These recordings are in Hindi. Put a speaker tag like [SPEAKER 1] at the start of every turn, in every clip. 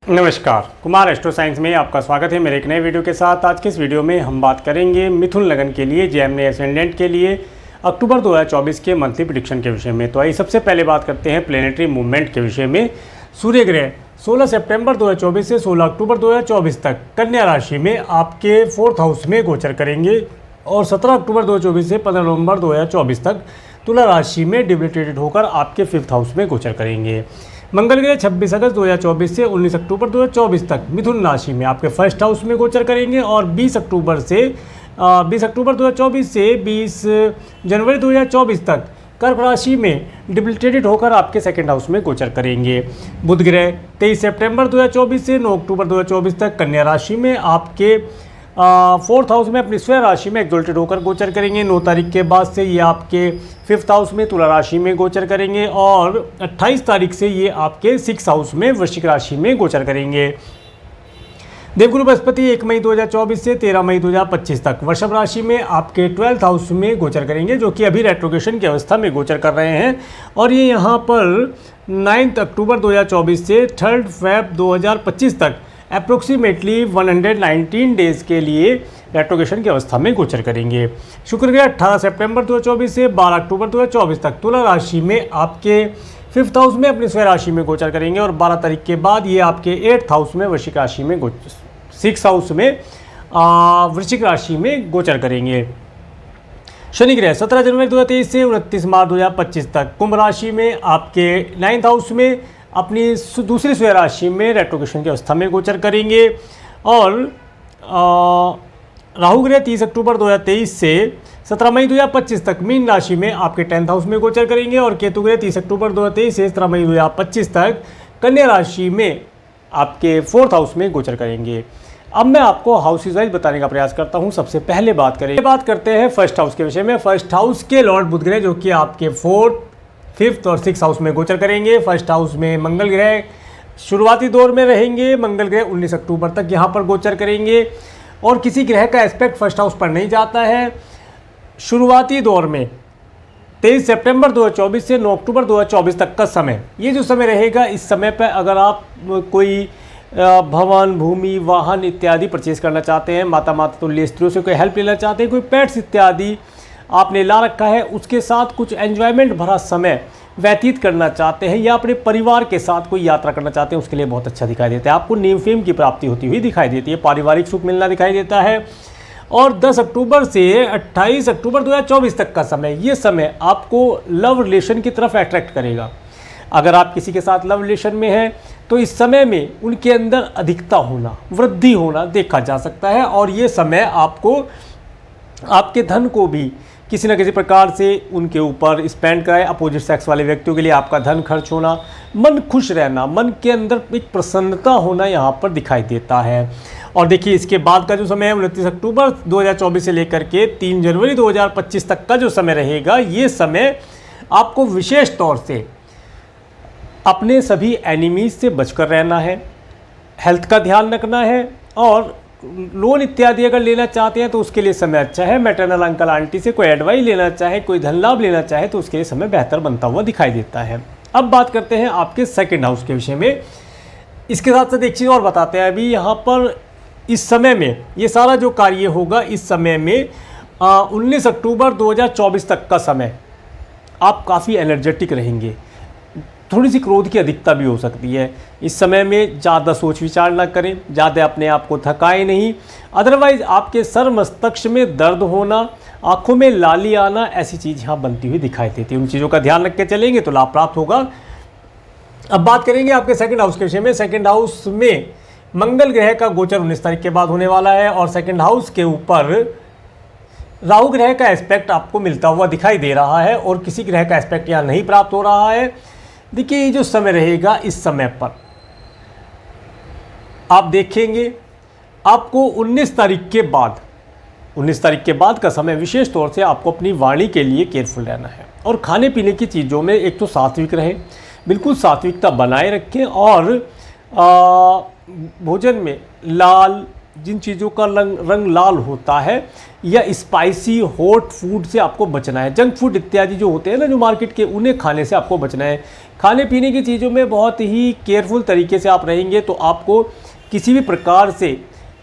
[SPEAKER 1] नमस्कार, कुमार एस्ट्रो साइंस में आपका स्वागत है मेरे एक नए वीडियो के साथ। आज के इस वीडियो में हम बात करेंगे मिथुन लगन के लिए जेमिनी एसेंडेंट के लिए अक्टूबर 2024 के मंथली प्रेडिक्शन के विषय में। तो आइए सबसे पहले बात करते हैं प्लेनेटरी मूवमेंट के विषय में। सूर्य ग्रह 16 सितंबर 2024 से 16 अक्टूबर 2024 तक कन्या राशि में आपके 4th हाउस में गोचर करेंगे और 17 अक्टूबर 2024 से 15 नवंबर 2024 तक तुला राशि में डिबिलिटेटेड होकर आपके 5th हाउस में गोचर करेंगे। मंगल ग्रह 26 अगस्त 2024 से 19 अक्टूबर 2024 तक मिथुन राशि में आपके 1st हाउस में गोचर करेंगे और 20 अक्टूबर 2024 से 20 जनवरी 2024 तक कर्क राशि में डिबिलिटेटेड होकर आपके 2nd हाउस में गोचर करेंगे। बुध ग्रह 23 सितंबर 2024 से 9 अक्टूबर 2024 तक कन्या राशि में आपके 4th हाउस में अपनी स्वयं राशि में एक्सोल्टेड होकर गोचर करेंगे। 9 तारीख के बाद से ये आपके 5th हाउस में तुला राशि में गोचर करेंगे और 28 तारीख से ये आपके 6th हाउस में वृश्चिक राशि में गोचर करेंगे। देवगुरु बृहस्पति 1 मई 2024 से 13 मई 2025 तक वृषभ राशि में आपके 12th हाउस में गोचर करेंगे, जो कि अभी रेट्रोगेशन की अवस्था में गोचर कर रहे हैं और ये यहाँ पर 9 अक्टूबर 2024 से 3 फरवरी 2025 तक अप्रोक्सीमेटली 119 डेज के लिए रेट्रोगेशन की अवस्था में गोचर करेंगे। शुक्र ग्रह 18 सितंबर 2024 से 12 अक्टूबर 2024 तक तुला राशि में आपके 5th हाउस में अपनी स्वयं राशि में गोचर करेंगे और 12 तारीख के बाद ये आपके 8th हाउस में वृश्चिक राशि में 6th हाउस में वृश्चिक राशि में गोचर करेंगे। शनि ग्रह 17 जनवरी 2023 से 29 मार्च 2025 तक कुंभ राशि में आपके 9th हाउस में अपनी दूसरी स्वयं राशि में रेट्रोगेशन की अवस्था में गोचर करेंगे और राहु ग्रह 30 अक्टूबर 2023 से 17 मई 2025 तक मीन राशि में आपके 10th हाउस में गोचर करेंगे और केतु ग्रह 30 अक्टूबर 2023 से 17 मई 2025 तक कन्या राशि में आपके 4th हाउस में गोचर करेंगे। अब मैं आपको हाउसेज वाइज बताने का प्रयास करता हूं। सबसे पहले बात करते हैं 1st हाउस के विषय में। 1st हाउस के लॉर्ड बुध ग्रह, जो कि आपके 4th, 5th और 6th हाउस में गोचर करेंगे। 1st हाउस में मंगल ग्रह शुरुआती दौर में रहेंगे। मंगल ग्रह 19 अक्टूबर तक यहाँ पर गोचर करेंगे और किसी ग्रह का एस्पेक्ट 1st हाउस पर नहीं जाता है। शुरुआती दौर में 23 सितंबर 2024 से 9 अक्टूबर 2024 तक का समय, ये जो समय रहेगा, इस समय पर अगर आप कोई भवन, भूमि, वाहन इत्यादि परचेज करना चाहते हैं, माता तुल्य स्त्रियों से कोई हेल्प लेना चाहते हैं, कोई पेट्स इत्यादि आपने ला रखा है, उसके साथ कुछ एंजॉयमेंट भरा समय व्यतीत करना चाहते हैं या अपने परिवार के साथ कोई यात्रा करना चाहते हैं, उसके लिए बहुत अच्छा दिखाई देता है। आपको नेम फेम की प्राप्ति होती हुई दिखाई देती है, पारिवारिक सुख मिलना दिखाई देता है। और 10 अक्टूबर से 28 अक्टूबर 2024 तक का समय, ये समय आपको लव रिलेशन की तरफ अट्रैक्ट करेगा। अगर आप किसी के साथ लव रिलेशन में हैं तो इस समय में उनके अंदर अधिकता होना, वृद्धि होना देखा जा सकता है और ये समय आपको आपके धन को भी किसी न किसी प्रकार से उनके ऊपर स्पेंड कराए। अपोजिट सेक्स वाले व्यक्तियों के लिए आपका धन खर्च होना, मन खुश रहना, मन के अंदर एक प्रसन्नता होना यहाँ पर दिखाई देता है। और देखिए, इसके बाद का जो समय है 29 अक्टूबर 2024 से लेकर के 3 जनवरी 2025 तक का जो समय रहेगा, ये समय आपको विशेष तौर से अपने एनिमीज से बचकर रहना है, हेल्थ का ध्यान रखना है और लोन इत्यादि अगर लेना चाहते हैं तो उसके लिए समय अच्छा है। मैटरनल अंकल आंटी से कोई एडवाइस लेना चाहे, कोई धन लाभ लेना चाहे तो उसके लिए समय बेहतर बनता हुआ दिखाई देता है। अब बात करते हैं आपके 2nd हाउस के विषय में। इसके साथ साथ एक चीज़ और बताते हैं। अभी यहाँ पर इस समय में ये सारा जो कार्य होगा, इस समय में 19 अक्टूबर 2024 तक का समय आप काफ़ी एनर्जेटिक रहेंगे। थोड़ी सी क्रोध की अधिकता भी हो सकती है। इस समय में ज़्यादा सोच विचार ना करें, ज़्यादा अपने आप को थकाएं नहीं। अदरवाइज़ आपके सर मस्तिष्क में दर्द होना, आंखों में लाली आना, ऐसी चीज़ यहाँ बनती हुई दिखाई देती है। उन चीज़ों का ध्यान रख के चलेंगे तो लाभ प्राप्त होगा। अब बात करेंगे आपके 2nd हाउस के विषय में। 2nd हाउस में मंगल ग्रह का गोचर 19 तारीख के बाद होने वाला है और 2nd हाउस के ऊपर राहु ग्रह का एस्पेक्ट आपको मिलता हुआ दिखाई दे रहा है और किसी ग्रह का एस्पेक्ट यहाँ नहीं प्राप्त हो रहा है। देखिए, ये जो समय रहेगा, इस समय पर आप देखेंगे आपको 19 तारीख के बाद का समय विशेष तौर से आपको अपनी वाणी के लिए केयरफुल रहना है और खाने पीने की चीज़ों में एक तो सात्विक रहे, बिल्कुल सात्विकता बनाए रखें और भोजन में लाल, जिन चीज़ों का रंग लाल होता है या स्पाइसी हॉट फूड से आपको बचना है। जंक फूड इत्यादि जो होते हैं ना जो मार्केट के, उन्हें खाने से आपको बचना है। खाने पीने की चीज़ों में बहुत ही केयरफुल तरीके से आप रहेंगे तो आपको किसी भी प्रकार से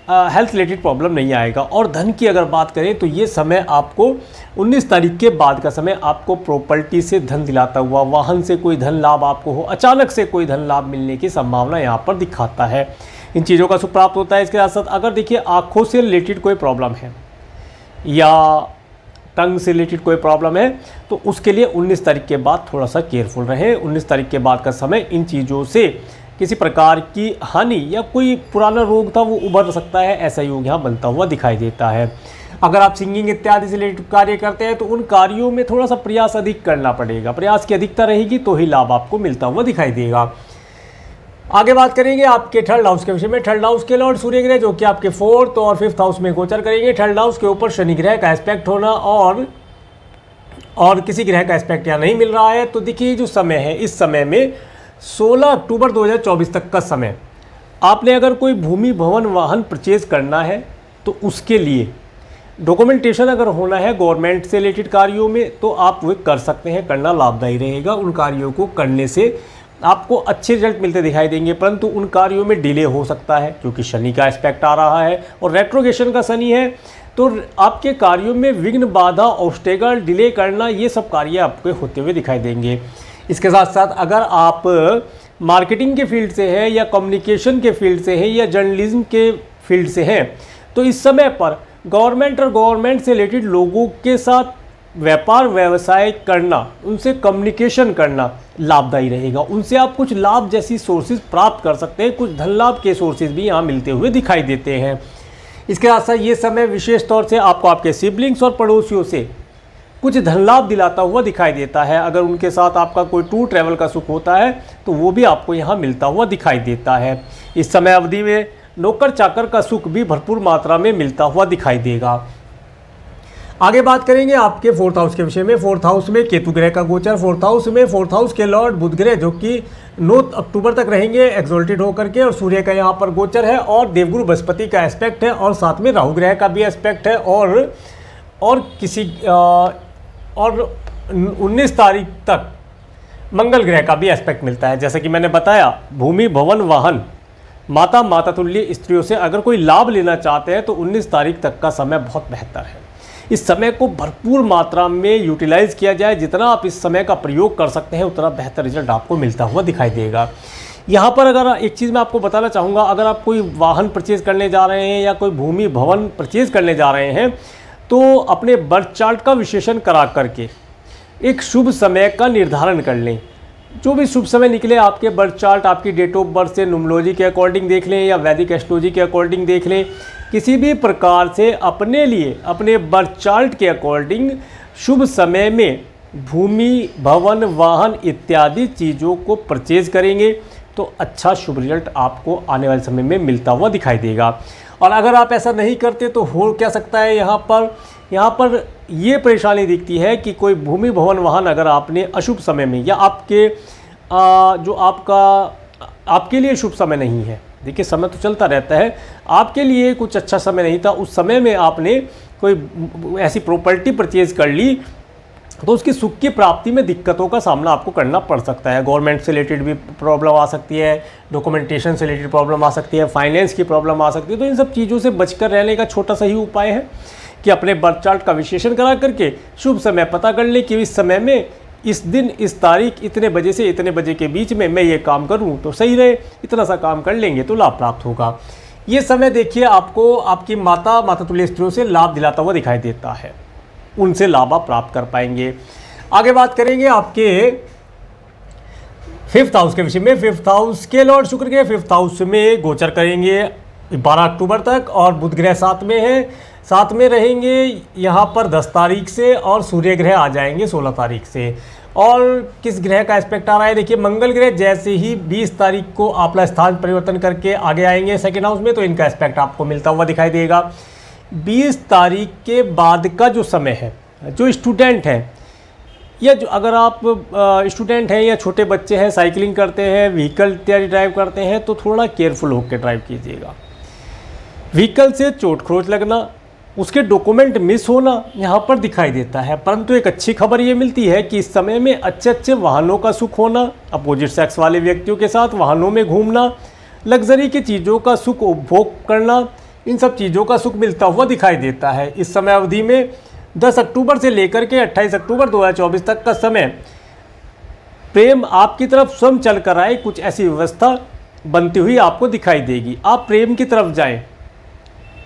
[SPEAKER 1] हेल्थ रिलेटेड प्रॉब्लम नहीं आएगा। और धन की अगर बात करें तो ये समय आपको 19 तारीख के बाद का समय आपको प्रॉपर्टी से धन दिलाता हुआ, वाहन से कोई धन लाभ आपको हो, अचानक से कोई धन लाभ मिलने की संभावना यहाँ पर दिखाता है। इन चीज़ों का सुख प्राप्त होता है। इसके साथ साथ अगर देखिए आँखों से रिलेटेड कोई प्रॉब्लम है या टंग से रिलेटेड कोई प्रॉब्लम है तो उसके लिए 19 तारीख के बाद थोड़ा सा केयरफुल रहें। 19 तारीख के बाद का समय इन चीज़ों से किसी प्रकार की हानि या कोई पुराना रोग था वो उभर सकता है, ऐसा योग यहाँ बनता हुआ दिखाई देता है। अगर आप सिंगिंग इत्यादि से रिलेटेड कार्य करते हैं तो उन कार्यों में थोड़ा सा प्रयास अधिक करना पड़ेगा। प्रयास की अधिकता रहेगी तो ही लाभ आपको मिलता हुआ दिखाई देगा। आगे बात करेंगे आपके थर्ड हाउस के विषय में। थर्ड हाउस के लॉर्ड सूर्य ग्रह जो कि आपके 4th और 5th हाउस में गोचर करेंगे। थर्ड हाउस के ऊपर शनि ग्रह का एस्पेक्ट होना और किसी ग्रह का एस्पेक्ट यहाँ नहीं मिल रहा है। तो देखिए जो समय है, इस समय में 16 अक्टूबर 2024 तक का समय, आपने अगर कोई भूमि भवन वाहन परचेज करना है तो उसके लिए डॉक्यूमेंटेशन अगर होना है गवर्नमेंट से रिलेटेड कार्यों में तो आप वो कर सकते हैं, करना लाभदायी रहेगा। उन कार्यों को करने से आपको अच्छे रिजल्ट मिलते दिखाई देंगे, परंतु उन कार्यों में डिले हो सकता है क्योंकि शनि का एस्पेक्ट आ रहा है और रेट्रोगेशन का शनि है। तो आपके कार्यों में विघ्न, बाधा, ऑब्स्टेकल, डिले करना, ये सब कार्य आपके होते हुए दिखाई देंगे। इसके साथ साथ अगर आप मार्केटिंग के फील्ड से हैं या कम्युनिकेशन के फील्ड से हैं या जर्नलिज्म के फील्ड से हैं तो इस समय पर गवर्नमेंट और गवर्नमेंट से रिलेटेड लोगों के साथ व्यापार व्यवसाय करना, उनसे कम्युनिकेशन करना लाभदायी रहेगा। उनसे आप कुछ लाभ जैसी सोर्सेज प्राप्त कर सकते हैं। कुछ धन लाभ के सोर्सेज भी यहाँ मिलते हुए दिखाई देते हैं। इसके साथ साथ ये समय विशेष तौर से आपको आपके सिबलिंग्स और पड़ोसियों से कुछ धन लाभ दिलाता हुआ दिखाई देता है। अगर उनके साथ आपका कोई टूर ट्रैवल का सुख होता है तो वो भी आपको यहाँ मिलता हुआ दिखाई देता है। इस समय अवधि में नौकर चाकर का सुख भी भरपूर मात्रा में मिलता हुआ दिखाई देगा। आगे बात करेंगे आपके 4th हाउस के विषय में। 4th हाउस में केतु ग्रह का गोचर। 4th हाउस में 4th हाउस के लॉर्ड बुध ग्रह जो कि 9 अक्टूबर तक रहेंगे एक्सोल्टेड होकर के, और सूर्य का यहाँ पर गोचर है और देवगुरु बृहस्पति का एस्पेक्ट है और साथ में राहु ग्रह का भी एस्पेक्ट है और 19 तारीख तक मंगल ग्रह का भी एस्पेक्ट मिलता है। जैसा कि मैंने बताया, भूमि भवन वाहन, माता तुल्य स्त्रियों से अगर कोई लाभ लेना चाहते हैं तो 19 तारीख तक का समय बहुत बेहतर है। इस समय को भरपूर मात्रा में यूटिलाइज किया जाए। जितना आप इस समय का प्रयोग कर सकते हैं उतना बेहतर रिजल्ट आपको मिलता हुआ दिखाई देगा। यहाँ पर अगर एक चीज़ मैं आपको बताना चाहूँगा, अगर आप कोई वाहन परचेज़ करने जा रहे हैं या कोई भूमि भवन परचेज़ करने जा रहे हैं तो अपने बर्थ चार्ट का विश्लेषण करा करके एक शुभ समय का निर्धारण कर लें। जो भी शुभ समय निकले आपके बर्थ चार्ट, आपकी डेट ऑफ बर्थ से न्यूमरोलॉजी के अकॉर्डिंग देख लें या वैदिक एस्ट्रोलॉजी के अकॉर्डिंग देख लें। किसी भी प्रकार से अपने लिए अपने बर्थ चार्ट के अकॉर्डिंग शुभ समय में भूमि भवन वाहन इत्यादि चीज़ों को परचेज करेंगे तो अच्छा शुभ रिजल्ट आपको आने वाले समय में मिलता हुआ दिखाई देगा। और अगर आप ऐसा नहीं करते तो हो क्या सकता है, यहाँ पर ये परेशानी दिखती है कि कोई भूमि भवन वाहन अगर आपने अशुभ समय में या आपके जो आपके लिए शुभ समय नहीं है, देखिए समय तो चलता रहता है, आपके लिए कुछ अच्छा समय नहीं था, उस समय में आपने कोई ऐसी प्रॉपर्टी परचेज कर ली तो उसकी सुख की प्राप्ति में दिक्कतों का सामना आपको करना पड़ सकता है। गवर्नमेंट से रिलेटेड भी प्रॉब्लम आ सकती है, डॉक्यूमेंटेशन से रिलेटेड प्रॉब्लम आ सकती है, फाइनेंस की प्रॉब्लम आ सकती है। तो इन सब चीज़ों से बचकर रहने का छोटा सा ही उपाय है कि अपने बर्थ चार्ट का विश्लेषण करा करके शुभ समय पता कर ले कि इस समय में, इस दिन, इस तारीख, इतने बजे से इतने बजे के बीच में मैं ये काम करूँ तो सही रहे, इतना सा काम कर लेंगे तो लाभ प्राप्त होगा। ये समय देखिए आपको आपकी माता तुल्य स्त्रियों से लाभ दिलाता हुआ दिखाई देता है, उनसे लाभ आप प्राप्त कर पाएंगे। आगे बात करेंगे आपके 5th हाउस के विषय में। 5th हाउस के लॉर्ड शुक्र के 5th हाउस में गोचर करेंगे 12 अक्टूबर तक और बुध ग्रह साथ में है, साथ में रहेंगे यहाँ पर 10 तारीख से और सूर्य ग्रह आ जाएंगे 16 तारीख से। और किस ग्रह का एस्पेक्ट आ रहा है, देखिए मंगल ग्रह जैसे ही 20 तारीख को अपना स्थान परिवर्तन करके आगे आएंगे 2nd हाउस में तो इनका एस्पेक्ट आपको मिलता हुआ दिखाई देगा। 20 तारीख के बाद का जो समय है, जो स्टूडेंट हैं या जो अगर आप स्टूडेंट हैं या छोटे बच्चे हैं, साइकिलिंग करते हैं, व्हीकल इत्यादि ड्राइव करते हैं तो थोड़ा केयरफुल होकर ड्राइव कीजिएगा। व्हीकल से चोट खरोच लगना, उसके डॉक्यूमेंट मिस होना यहाँ पर दिखाई देता है। परंतु एक अच्छी खबर ये मिलती है कि इस समय में अच्छे अच्छे वाहनों का सुख होना, अपोजिट सेक्स वाले व्यक्तियों के साथ वाहनों में घूमना, लग्जरी की चीज़ों का सुख उपभोग करना, इन सब चीज़ों का सुख मिलता हुआ दिखाई देता है। इस समय अवधि में 10 अक्टूबर से लेकर के 28 अक्टूबर 2024 तक का समय प्रेम आपकी तरफ स्वयं चल कर आए, कुछ ऐसी व्यवस्था बनती हुई आपको दिखाई देगी। आप प्रेम की तरफ जाएं,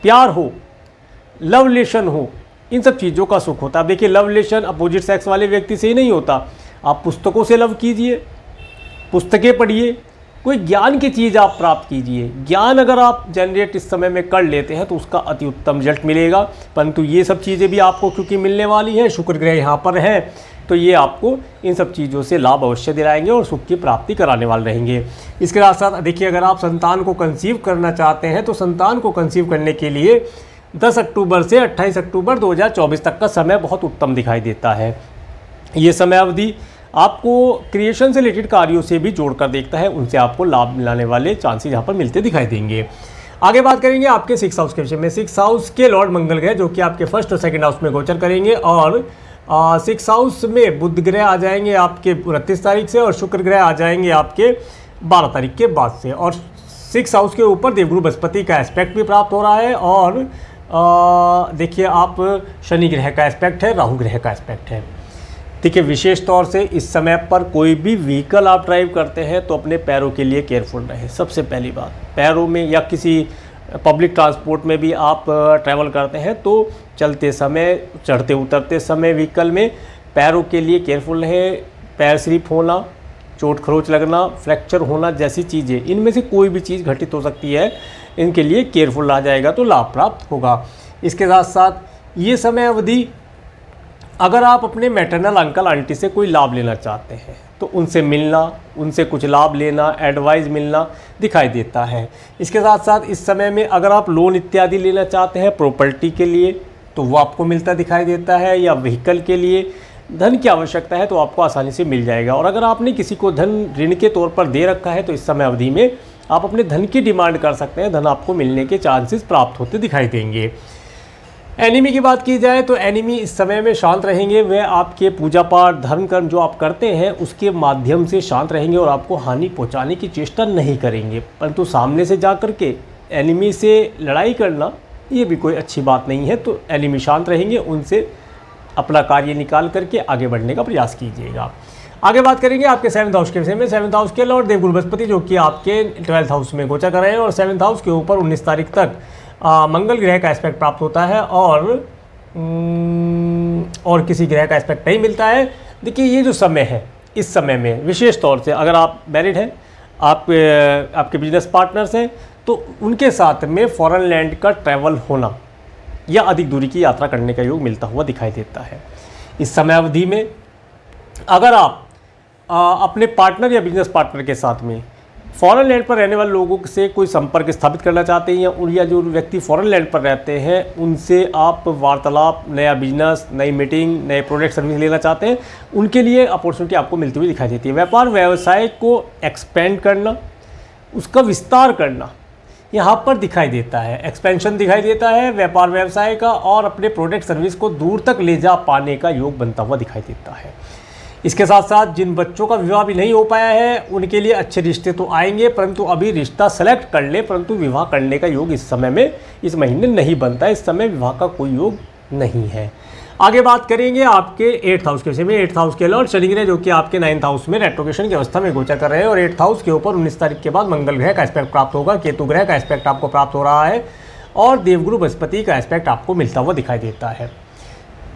[SPEAKER 1] प्यार हो, लव रिलेशन हो, इन सब चीज़ों का सुख होता है। अब देखिए, लव रिलेशन अपोजिट सेक्स वाले व्यक्ति से ही नहीं होता। आप पुस्तकों से लव कीजिए, पुस्तकें पढ़िए, कोई ज्ञान की चीज़ आप प्राप्त कीजिए। ज्ञान अगर आप जनरेट इस समय में कर लेते हैं तो उसका अति उत्तम रिजल्ट मिलेगा। परंतु ये सब चीज़ें भी आपको क्योंकि मिलने वाली हैं, शुक्र ग्रह यहाँ पर है, तो ये आपको इन सब चीज़ों से लाभ अवश्य दिलाएंगे और सुख की प्राप्ति कराने वाले रहेंगे। इसके साथ साथ देखिए, अगर आप संतान को कंसीव करना चाहते हैं तो संतान को कंसीव करने के लिए 10 अक्टूबर से 28 अक्टूबर 2024 तक का समय बहुत उत्तम दिखाई देता है। ये समय अवधि आपको क्रिएशन से रिलेटेड कार्यों से भी जोड़कर देखता है, उनसे आपको लाभ मिलाने वाले चांसेस यहाँ पर मिलते दिखाई देंगे। आगे बात करेंगे आपके 6 हाउस के विषय में। 6 हाउस के लॉर्ड मंगल ग्रह जो कि आपके फर्स्ट और सेकंड हाउस में गोचर करेंगे, और 6 हाउस में बुध ग्रह आ जाएंगे आपके 29 तारीख से, और शुक्र ग्रह आ जाएंगे आपके 12 तारीख के बाद से। और 6 हाउस के ऊपर देवगुरु बृहस्पति का एस्पेक्ट भी प्राप्त हो रहा है, और देखिए आप शनि ग्रह का एस्पेक्ट है, राहु ग्रह का एस्पेक्ट है। देखिए, विशेष तौर से इस समय पर कोई भी व्हीकल आप ड्राइव करते हैं तो अपने पैरों के लिए केयरफुल रहें। सबसे पहली बात, पैरों में या किसी पब्लिक ट्रांसपोर्ट में भी आप ट्रैवल करते हैं तो चलते समय, चढ़ते उतरते समय व्हीकल में पैरों के लिए केयरफुल रहें। पैर स्लिप होना, चोट खरोच लगना, फ्रैक्चर होना जैसी चीज़ें, इनमें से कोई भी चीज़ घटित हो सकती है, इनके लिए केयरफुल रहा जाएगा तो लाभ प्राप्त होगा। इसके साथ साथ ये समय अवधि अगर आप अपने मैटरनल अंकल आंटी से कोई लाभ लेना चाहते हैं तो उनसे मिलना, उनसे कुछ लाभ लेना, एडवाइस मिलना दिखाई देता है। इसके साथ साथ इस समय में अगर आप लोन इत्यादि लेना चाहते हैं प्रॉपर्टी के लिए तो वो आपको मिलता दिखाई देता है, या व्हीकल के लिए धन की आवश्यकता है तो आपको आसानी से मिल जाएगा। और अगर आपने किसी को धन ऋण के तौर पर दे रखा है तो इस समय अवधि में आप अपने धन की डिमांड कर सकते हैं, धन आपको मिलने के चांसेस प्राप्त होते दिखाई देंगे। एनिमी की बात की जाए तो एनिमी इस समय में शांत रहेंगे, वे आपके पूजा पाठ धर्म कर्म जो आप करते हैं उसके माध्यम से शांत रहेंगे और आपको हानि पहुंचाने की चेष्टा नहीं करेंगे। परंतु सामने से जा कर के एनिमी से लड़ाई करना ये भी कोई अच्छी बात नहीं है, तो एनिमी शांत रहेंगे, उनसे अपना कार्य निकाल करके आगे बढ़ने का प्रयास कीजिएगा। आगे बात करेंगे आपके 7th हाउस के विषय में। 7th हाउस के लॉर्ड देवगुरु बृहस्पति जो कि आपके 12th हाउस में गोचर कर रहे हैं, और 7th हाउस के ऊपर 19 तारीख तक मंगल ग्रह का एस्पेक्ट प्राप्त होता है, और किसी ग्रह का एस्पेक्ट नहीं मिलता है। देखिए, ये जो समय है, इस समय में विशेष तौर से अगर आप मैरिड हैं, आपके बिजनेस पार्टनर्स हैं, तो उनके साथ में फॉरेन लैंड का ट्रैवल होना या अधिक दूरी की यात्रा करने का योग मिलता हुआ दिखाई देता है। इस समय अवधि में अगर आप अपने पार्टनर या बिजनेस पार्टनर के साथ में फॉरेन लैंड पर रहने वाले लोगों से कोई संपर्क स्थापित करना चाहते हैं, या जो व्यक्ति फॉरेन लैंड पर रहते हैं उनसे आप वार्तालाप, नया बिजनेस, नई मीटिंग, नए प्रोडक्ट सर्विस लेना चाहते हैं, उनके लिए अपॉर्चुनिटी आपको मिलती हुई दिखाई देती है। व्यापार व्यवसाय को एक्सपेंड करना, उसका विस्तार करना यहाँ पर दिखाई देता है, एक्सपेंशन दिखाई देता है व्यापार व्यवसाय का, और अपने प्रोडक्ट सर्विस को दूर तक ले जा पाने का योग बनता हुआ दिखाई देता है। इसके साथ साथ जिन बच्चों का विवाह भी नहीं हो पाया है उनके लिए अच्छे रिश्ते तो आएंगे, परंतु अभी रिश्ता सेलेक्ट कर ले, परंतु विवाह करने का योग इस समय में, इस महीने नहीं बनता है। इस समय विवाह का कोई योग नहीं है। आगे बात करेंगे आपके 8th हाउस के विषय में। 8th हाउस के लॉर्ड शनि ग्रह जो कि आपके 9th हाउस में रेट्रोगेशन की अवस्था में गोचर कर रहे हैं, और 8th हाउस के ऊपर 19 तारीख के बाद मंगल ग्रह का एस्पेक्ट प्राप्त होगा, केतु ग्रह का एस्पेक्ट आपको प्राप्त हो रहा है, और देवगुरु बृहस्पति का एस्पेक्ट आपको मिलता हुआ दिखाई देता है।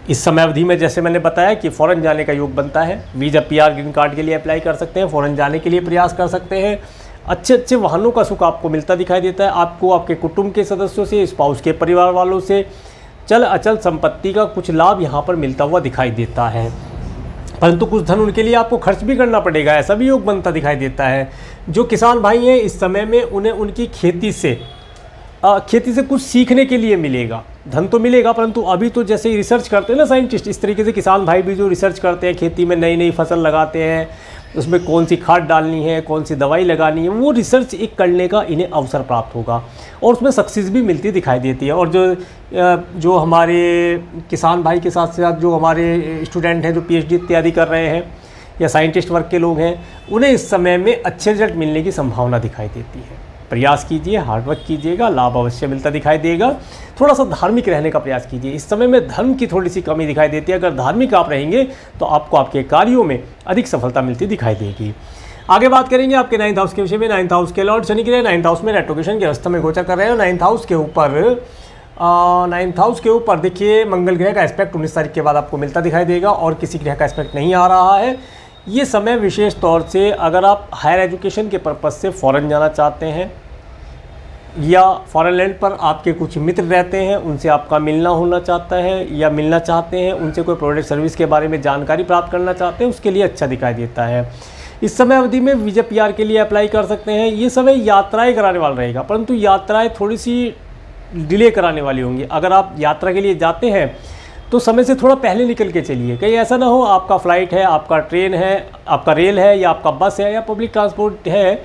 [SPEAKER 1] इस समय अवधि में जैसे मैंने बताया कि फ़ॉरेन जाने का योग बनता है, वीज़ा PR ग्रीन कार्ड के लिए अप्लाई कर सकते हैं, फ़ॉरेन जाने के लिए प्रयास कर सकते हैं। अच्छे अच्छे वाहनों का सुख आपको मिलता दिखाई देता है। आपको आपके कुटुंब के सदस्यों से, स्पाउस के परिवार वालों से चल अचल संपत्ति का कुछ लाभ यहाँ पर मिलता हुआ दिखाई देता है, परंतु कुछ धन उनके लिए आपको खर्च भी करना पड़ेगा, ऐसा भी योग बनता दिखाई देता है। जो किसान भाई हैं इस समय में उन्हें उनकी खेती से कुछ सीखने के लिए मिलेगा, धन तो मिलेगा, परंतु अभी तो जैसे ही रिसर्च करते हैं ना साइंटिस्ट, इस तरीके से किसान भाई भी जो रिसर्च करते हैं, खेती में नई नई फसल लगाते हैं, उसमें कौन सी खाद डालनी है, कौन सी दवाई लगानी है, वो रिसर्च एक करने का इन्हें अवसर प्राप्त होगा। और उसमें सक्सेस भी मिलती दिखाई देती है। और जो हमारे किसान भाई के साथ साथ जो हमारे स्टूडेंट हैं जो PhD इत्यादि कर रहे हैं या साइंटिस्ट वर्ग के लोग हैं, उन्हें इस समय में अच्छे रिजल्ट मिलने की संभावना दिखाई देती है। प्रयास कीजिए, हार्डवर्क कीजिएगा, लाभ अवश्य मिलता दिखाई देगा। थोड़ा सा धार्मिक रहने का प्रयास कीजिए। इस समय में धर्म की थोड़ी सी कमी दिखाई देती है। अगर धार्मिक आप रहेंगे तो आपको आपके कार्यों में अधिक सफलता मिलती दिखाई देगी। आगे बात करेंगे आपके 9th हाउस के विषय में। 9th हाउस के लॉर्ड शनि ग्रह 9th हाउस में रेट्रोगेशन की अवस्था में गोचर कर रहे हैं। 9th हाउस के ऊपर देखिए मंगल ग्रह का एस्पेक्ट 19 तारीख के बाद आपको मिलता दिखाई देगा और किसी ग्रह का एस्पेक्ट नहीं आ रहा है। ये समय विशेष तौर से अगर आप हायर एजुकेशन के पर्पज़ से फ़ॉरेन जाना चाहते हैं या फॉरेन लैंड पर आपके कुछ मित्र रहते हैं, उनसे आपका मिलना होना चाहता है या मिलना चाहते हैं, उनसे कोई प्रोडक्ट सर्विस के बारे में जानकारी प्राप्त करना चाहते हैं, उसके लिए अच्छा दिखाई देता है। इस समय अवधि में वीज़ा PR के लिए अप्लाई कर सकते हैं। ये समय यात्राएं कराने वाला रहेगा, परंतु यात्राएं थोड़ी सी डिले कराने वाली होंगी। अगर आप यात्रा के लिए जाते हैं तो समय से थोड़ा पहले निकल के चलिए। कहीं ऐसा ना हो आपका फ़्लाइट है, आपका ट्रेन है, आपका रेल है या आपका बस है या पब्लिक ट्रांसपोर्ट है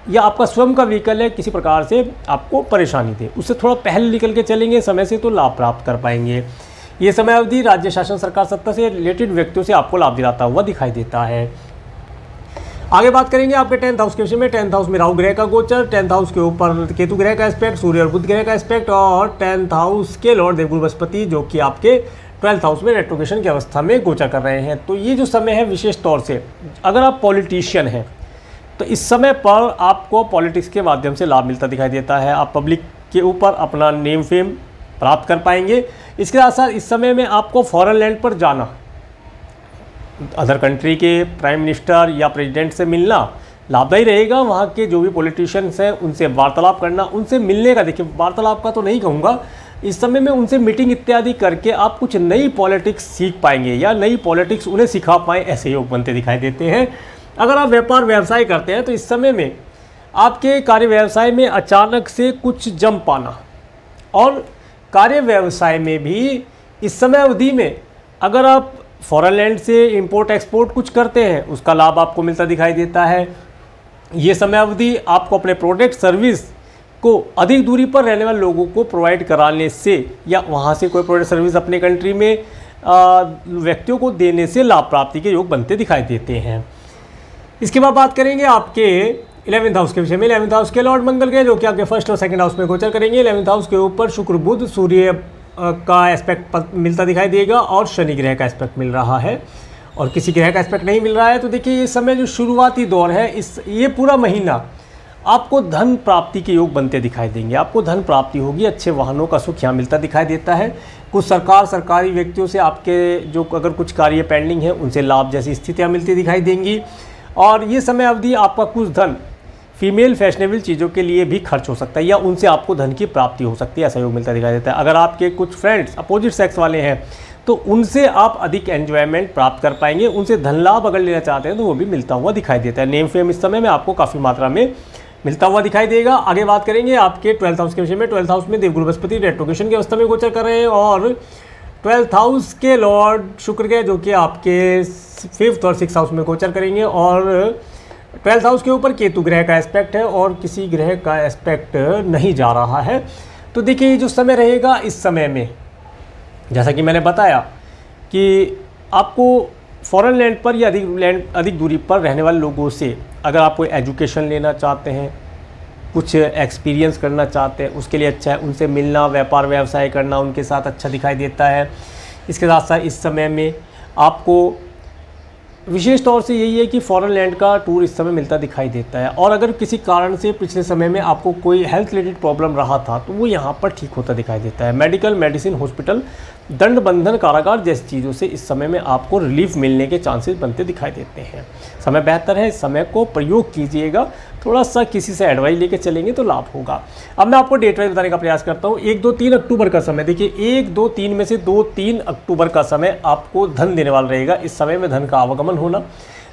[SPEAKER 1] या आपका स्वयं का व्हीकल है, किसी प्रकार से आपको परेशानी दे। उससे थोड़ा पहले निकल के चलेंगे समय से तो लाभ प्राप्त कर पाएंगे। ये समय अवधि राज्य शासन सरकार सत्ता से रिलेटेड व्यक्तियों से आपको लाभ दिलाता हुआ दिखाई देता है। आगे बात करेंगे आपके 10th हाउस के विषय में। 10th हाउस में राहु ग्रह का गोचर, 10th हाउस के ऊपर केतु ग्रह का एस्पेक्ट, सूर्य और बुध ग्रह का एस्पेक्ट और 10th हाउस के लॉर्ड देवगुरु बृहस्पति जो कि आपके 12th हाउस में रेट्रोगेशन की अवस्था में गोचर कर रहे हैं। तो ये जो समय है विशेष तौर से अगर आप पॉलिटिशियन हैं तो इस समय पर आपको पॉलिटिक्स के माध्यम से लाभ मिलता दिखाई देता है। आप पब्लिक के ऊपर अपना नेम फेम प्राप्त कर पाएंगे। इसके साथ साथ इस समय में आपको फॉरेन लैंड पर जाना, अदर कंट्री के प्राइम मिनिस्टर या प्रेसिडेंट से मिलना लाभदायी रहेगा। वहाँ के जो भी पॉलिटिशियंस हैं उनसे वार्तालाप करना, उनसे मिलने का, देखिए वार्तालाप का तो नहीं कहूँगा, इस समय में उनसे मीटिंग इत्यादि करके आप कुछ नई पॉलिटिक्स सीख पाएंगे या नई पॉलिटिक्स उन्हें सिखा पाएँ, ऐसे योग बनते दिखाई देते हैं। अगर आप व्यापार व्यवसाय करते हैं तो इस समय में आपके कार्य व्यवसाय में अचानक से कुछ जम पाना और कार्य व्यवसाय में भी इस समय अवधि में अगर आप फॉरेन लैंड से इंपोर्ट एक्सपोर्ट कुछ करते हैं उसका लाभ आपको मिलता दिखाई देता है। ये समय अवधि आपको अपने प्रोडक्ट सर्विस को अधिक दूरी पर रहने वाले लोगों को प्रोवाइड कराने से या वहाँ से कोई प्रोडक्ट सर्विस अपने कंट्री में व्यक्तियों को देने से लाभ प्राप्ति के योग बनते दिखाई देते हैं। इसके बाद बात करेंगे आपके 11th हाउस के विषय में। 11th हाउस के लॉर्ड मंगल के जो कि आपके 1st और 2nd हाउस में गोचर करेंगे। 11th हाउस के ऊपर शुक्र बुध सूर्य का एस्पेक्ट मिलता दिखाई देगा और शनि ग्रह का एस्पेक्ट मिल रहा है और किसी ग्रह का एस्पेक्ट नहीं मिल रहा है। तो देखिए ये समय जो शुरुआती दौर है, ये पूरा महीना आपको धन प्राप्ति के योग बनते दिखाई देंगे। आपको धन प्राप्ति होगी, अच्छे वाहनों का सुख यहाँ मिलता दिखाई देता है। कुछ सरकारी व्यक्तियों से आपके जो अगर कुछ कार्य पेंडिंग है उनसे लाभ जैसी स्थितियाँ मिलती दिखाई देंगी। और ये समय अवधि आपका कुछ धन फीमेल फैशनेबल चीज़ों के लिए भी खर्च हो सकता है या उनसे आपको धन की प्राप्ति हो सकती है, ऐसा योग मिलता दिखाई देता है। अगर आपके कुछ फ्रेंड्स अपोजिट सेक्स वाले हैं तो उनसे आप अधिक एन्जॉयमेंट प्राप्त कर पाएंगे। उनसे धन लाभ अगर लेना चाहते हैं तो वो भी मिलता हुआ दिखाई देता है। नेम फेम इस समय में आपको काफ़ी मात्रा में मिलता हुआ दिखाई देगा। आगे बात करेंगे आपके 12th हाउस के विषय में। 12th हाउस में देवगुरु बृहस्पति रेट्रोगेशन की अवस्था में गोचर कर रहे हैं और 12th हाउस के लॉर्ड शुक्र के जो कि आपके 5th और 6th हाउस में गोचर करेंगे और 12th हाउस के ऊपर केतु ग्रह का एस्पेक्ट है और किसी ग्रह का एस्पेक्ट नहीं जा रहा है। तो देखिए ये जो समय रहेगा, इस समय में जैसा कि मैंने बताया कि आपको फॉरेन लैंड पर या अधिक दूरी पर रहने वाले लोगों से अगर आप कोई एजुकेशन लेना चाहते हैं, कुछ एक्सपीरियंस करना चाहते हैं, उसके लिए अच्छा है। उनसे मिलना, व्यापार व्यवसाय करना उनके साथ अच्छा दिखाई देता है। इसके साथ साथ इस समय में आपको विशेष तौर से यही है कि फॉरेन लैंड का टूर इस समय मिलता दिखाई देता है। और अगर किसी कारण से पिछले समय में आपको कोई हेल्थ रिलेटेड प्रॉब्लम रहा था तो वो यहाँ पर ठीक होता दिखाई देता है। मेडिकल, मेडिसिन, हॉस्पिटल, दंड बंधन, कारागार जैसी चीज़ों से इस समय में आपको रिलीफ मिलने के चांसेस बनते दिखाई देते हैं। समय बेहतर है, समय को प्रयोग कीजिएगा। थोड़ा सा किसी से एडवाइस लेके चलेंगे तो लाभ होगा। अब मैं आपको डेट वाइज बताने का प्रयास करता हूँ। 1, 2, 3 अक्टूबर का समय देखिए, 1, 2, 3 में से 2, 3 अक्टूबर का समय आपको धन देने वाला रहेगा। इस समय में धन का आवागमन होना,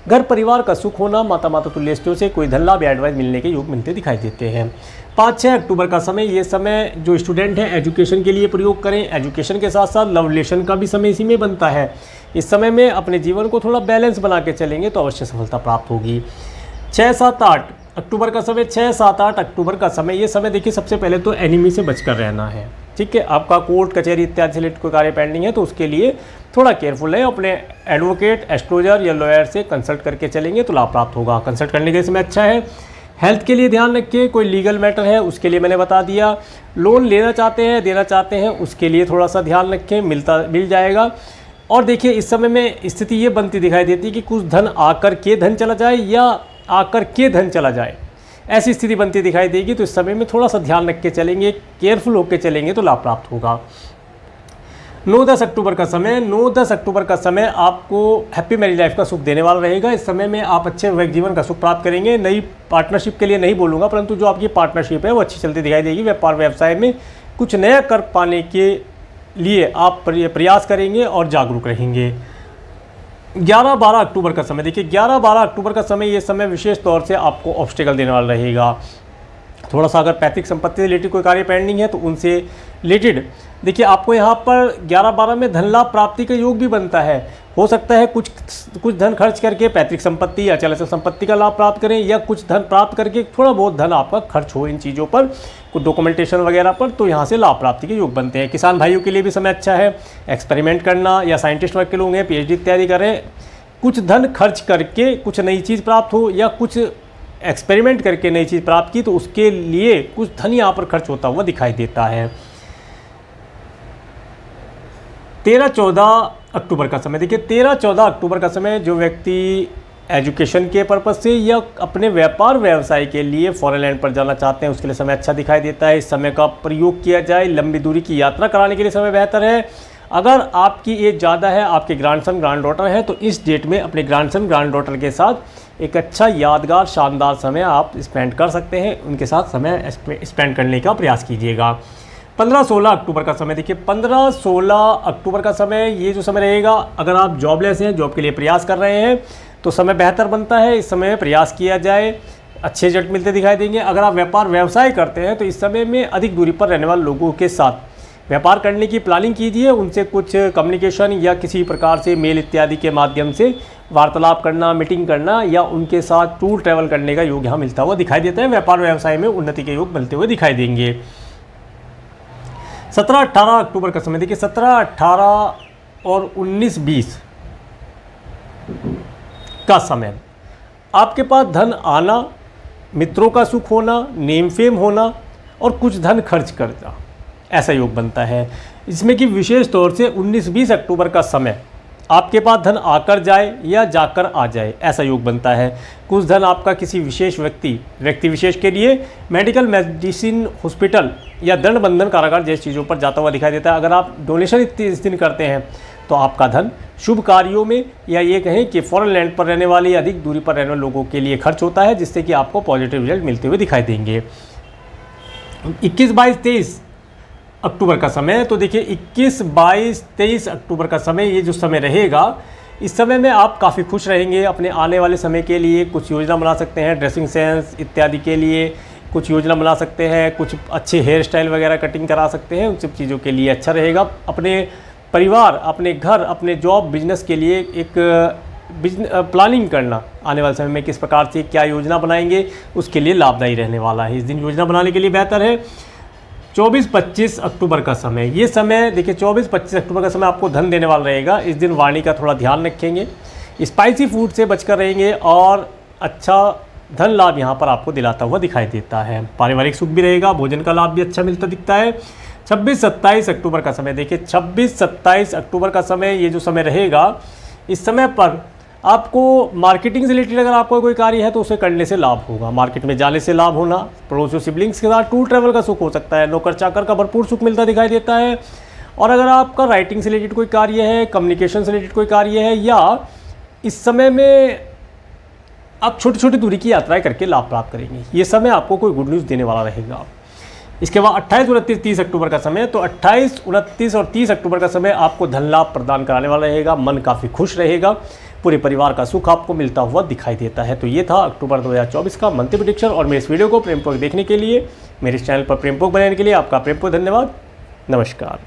[SPEAKER 1] घर परिवार का सुख होना, माता तुल्यष्टियों से कोई धन लाभ या एडवाइस मिलने के योग मिलते दिखाई देते हैं। 5, 6 अक्टूबर का समय, ये समय जो स्टूडेंट हैं एजुकेशन के लिए प्रयोग करें। एजुकेशन के साथ साथ लव रिलेशन का भी समय इसी में बनता है। इस समय में अपने जीवन को थोड़ा बैलेंस बना के चलेंगे तो अवश्य सफलता प्राप्त होगी। 6, 7, 8 अक्टूबर का समय, 6, 7, 8 अक्टूबर का समय, ये समय देखिए सबसे पहले तो एनिमी से बचकर रहना है। ठीक है, आपका कोर्ट कचहरी इत्यादि से रिलेटेड कोई कार्य पेंडिंग है तो उसके लिए थोड़ा केयरफुल है, अपने एडवोकेट, एस्ट्रोलॉजर या लॉयर से कंसल्ट करके चलेंगे तो लाभ प्राप्त होगा। कंसल्ट करने के समय अच्छा है। हेल्थ के लिए ध्यान रखिए, कोई लीगल मैटर है उसके लिए मैंने बता दिया। लोन लेना चाहते हैं, देना चाहते हैं, उसके लिए थोड़ा सा ध्यान रखें, मिल जाएगा। और देखिए इस समय में स्थिति ये बनती दिखाई देती है कि कुछ धन आकर के धन चला जाए या आकर के धन चला जाए, ऐसी स्थिति बनती दिखाई देगी। तो इस समय में थोड़ा सा ध्यान रख के चलेंगे, केयरफुल होकर चलेंगे तो लाभ प्राप्त होगा। 9-10 अक्टूबर का समय, 9-10 अक्टूबर का समय आपको हैप्पी मैरिज लाइफ का सुख देने वाला रहेगा। इस समय में आप अच्छे वैवाहिक जीवन का सुख प्राप्त करेंगे। नई पार्टनरशिप के लिए नहीं बोलूँगा, परंतु जो आपकी पार्टनरशिप है वो अच्छी चलती दिखाई देगी। व्यापार व्यवसाय में कुछ नया कर पाने के लिए आप प्रयास करेंगे और जागरूक रहेंगे। 11-12 अक्टूबर का समय, देखिए 11-12 अक्टूबर का समय, ये समय विशेष तौर से आपको ऑब्स्टेकल देने वाला रहेगा। थोड़ा सा अगर पैतृक संपत्ति से रिलेटेड कोई कार्य पेंडिंग है तो उनसे रिलेटेड देखिए आपको यहाँ पर 11-12 में धन लाभ प्राप्ति का योग भी बनता है। हो सकता है कुछ धन खर्च करके पैतृक संपत्ति या अचल संपत्ति का लाभ प्राप्त करें, या कुछ धन प्राप्त करके थोड़ा बहुत धन आपका खर्च हो इन चीज़ों पर, कुछ डॉक्यूमेंटेशन वगैरह पर, तो यहाँ से लाभ प्राप्ति के योग बनते हैं। किसान भाइयों के लिए भी समय अच्छा है। एक्सपेरिमेंट करना या साइंटिस्ट वर्ग के लोग हैं, PhD इत्यादि करें, कुछ धन खर्च करके कुछ नई चीज़ प्राप्त हो या कुछ एक्सपेरिमेंट करके नई चीज़ प्राप्त की तो उसके लिए कुछ धन यहाँ पर खर्च होता हुआ दिखाई देता है। 13-14 अक्टूबर का समय, देखिए 13-14 अक्टूबर का समय, जो व्यक्ति एजुकेशन के पर्पज़ से या अपने व्यापार व्यवसाय के लिए फॉरेन लैंड पर जाना चाहते हैं उसके लिए समय अच्छा दिखाई देता है। इस समय का प्रयोग किया जाए, लंबी दूरी की यात्रा कराने के लिए समय बेहतर है। अगर आपकी एज ज़्यादा है, आपके ग्रैंडसन ग्रैंड डॉटर है, तो इस डेट में अपने ग्रैंडसन ग्रैंड डॉटर के साथ एक अच्छा यादगार शानदार समय आप स्पेंड कर सकते हैं। उनके साथ समय स्पेंड करने का प्रयास कीजिएगा। 15-16 अक्टूबर का समय, देखिए 15-16 अक्टूबर का समय, ये जो समय रहेगा, अगर आप जॉबलेस हैं, जॉब के लिए प्रयास कर रहे हैं तो समय बेहतर बनता है। इस समय प्रयास किया जाए, अच्छे रिजल्ट मिलते दिखाई देंगे। अगर आप व्यापार व्यवसाय करते हैं तो इस समय में अधिक दूरी पर रहने वाले लोगों के साथ व्यापार करने की प्लानिंग कीजिए। उनसे कुछ कम्युनिकेशन या किसी प्रकार से मेल इत्यादि के माध्यम से वार्तालाप करना, मीटिंग करना या उनके साथ टूर ट्रैवल करने का योग यहाँ मिलता हुआ दिखाई देता है। व्यापार व्यवसाय में उन्नति के योग मिलते हुए दिखाई देंगे। 17-18 अक्टूबर का समय, देखिए 17-18 और 19-20 का समय, आपके पास धन आना, मित्रों का सुख होना, नेम फेम होना और कुछ धन खर्च करना, ऐसा योग बनता है। इसमें कि विशेष तौर से 19-20 अक्टूबर का समय आपके पास धन आकर जाए या जाकर आ जाए, ऐसा योग बनता है। कुछ धन आपका किसी विशेष व्यक्ति विशेष के लिए मेडिकल, मेडिसिन, हॉस्पिटल या दंड बंधन, कारागार जैसी चीज़ों पर जाता हुआ दिखाई देता है। अगर आप डोनेशन इस दिन करते हैं तो आपका धन शुभ कार्यों में या ये कहें कि फॉरेन लैंड पर रहने वाले या अधिक दूरी पर रहने वाले लोगों के लिए खर्च होता है, जिससे कि आपको पॉजिटिव रिजल्ट मिलते हुए दिखाई देंगे। 21, 22, 23 अक्टूबर का समय, तो देखिए 21, 22, 23 अक्टूबर का समय, ये जो समय रहेगा, इस समय में आप काफ़ी खुश रहेंगे। अपने आने वाले समय के लिए कुछ योजना बना सकते हैं, ड्रेसिंग सेंस इत्यादि के लिए कुछ योजना बना सकते हैं, कुछ अच्छे हेयर स्टाइल वगैरह कटिंग करा सकते हैं, उन सब चीज़ों के लिए अच्छा रहेगा। अपने परिवार, अपने घर, अपने जॉब, बिजनेस के लिए एक प्लानिंग करना, आने वाले समय में किस प्रकार से क्या योजना बनाएंगे, उसके लिए लाभदायी रहने वाला है। इस दिन योजना बनाने के लिए बेहतर है। 24-25 अक्टूबर का समय, ये समय देखिए 24-25 अक्टूबर का समय आपको धन देने वाला रहेगा। इस दिन वाणी का थोड़ा ध्यान रखेंगे, स्पाइसी फूड से बचकर रहेंगे और अच्छा धन लाभ यहाँ पर आपको दिलाता हुआ दिखाई देता है। पारिवारिक सुख भी रहेगा, भोजन का लाभ भी अच्छा मिलता दिखता है। 26-27 अक्टूबर का समय, देखिए 26-27 अक्टूबर का समय, ये जो समय रहेगा, इस समय पर आपको मार्केटिंग से रिलेटेड अगर आपका कोई कार्य है तो उसे करने से लाभ होगा। मार्केट में जाने से लाभ होना, पड़ोसियों सिबलिंग्स के साथ टूर ट्रैवल का सुख हो सकता है। नौकर चाकर का भरपूर सुख मिलता दिखाई देता है। और अगर आपका राइटिंग से रिलेटेड कोई कार्य है, कम्युनिकेशन से रिलेटेड कोई कार्य है, या इस समय में आप छोटी छोटी दूरी की यात्राएं करके लाभ प्राप्त करेंगे, ये समय आपको कोई गुड न्यूज़ देने वाला रहेगा। इसके बाद 28, 29, 30 अक्टूबर का समय, तो 28, 29 और 30 अक्टूबर का समय आपको धन लाभ प्रदान कराने वाला रहेगा। मन काफ़ी खुश रहेगा, पूरे परिवार का सुख आपको मिलता हुआ दिखाई देता है। तो ये था अक्टूबर 2024 का मंथली प्रेडिक्शन। और मेरे इस वीडियो को प्रेमपूर्वक देखने के लिए, मेरे इस चैनल पर प्रेमपूर्वक बनाने के लिए आपका प्रेमपूर्वक धन्यवाद। नमस्कार।